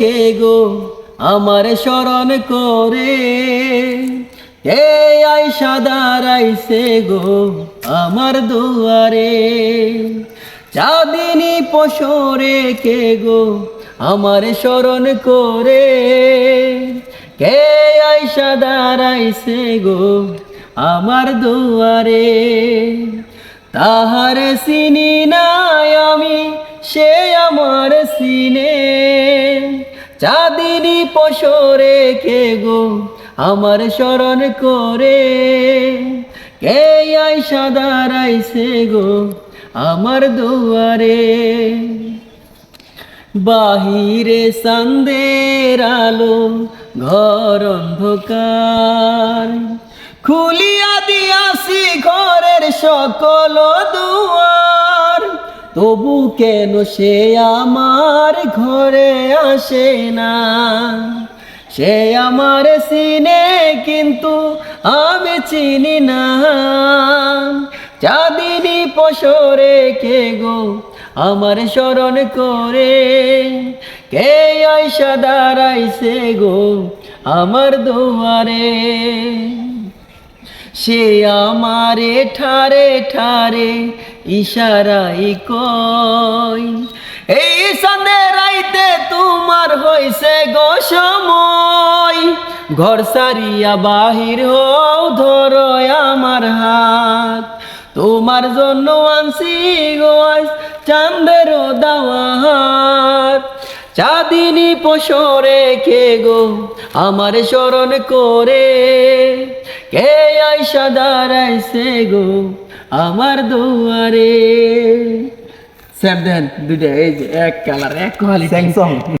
কে গো আমার স্মরণ করে, কে আইসা দাঁড়াইছে গো আমার দুয়ারে। চাঁদিনী পশরে কে গো আমার স্মরণ করে, কে আইসা দাঁড়াইছে গো আমার দুয়ারে। তাহার চিনি নাই আমি, সে আমার সিনে, চাঁদিনী পশরে কে গো আমার স্মরণ করে, কে আইসা দাঁড়াইছে গো আমার দুয়ারে। বাহিরে চাঁদের আলো ঘর অন্ধকার, খুলিয়া দিয়াছি ঘরের সকল দুয়ার, তবু কেন সে আমার ঘরে আসে না। সে আমার চিনে কিন্তু আমি চিনি না, চাঁদিনী পশরে কে গো আমার স্মরণ করে, কে আইসা দাঁড়াইছে গো আমার দুয়ারে। সে আমারে ঠারে ঠারে ইশারাই কয়, এই চাঁদের রাইতে তোমার হইছে গো সময়, ঘর সারিয়া বাহির হও ধরো আমার হাত, তোমার জন্য আনছি গো আজ চাঁদের দাওয়াত। চাঁদিনী পশরে কে গো আমার স্মরণ করে, কে আইসা দাঁড়াইছে গো আমার দুয়ারে। স্যার দেন দুইটা, এই যে এক কালার এক কোয়ালিটি।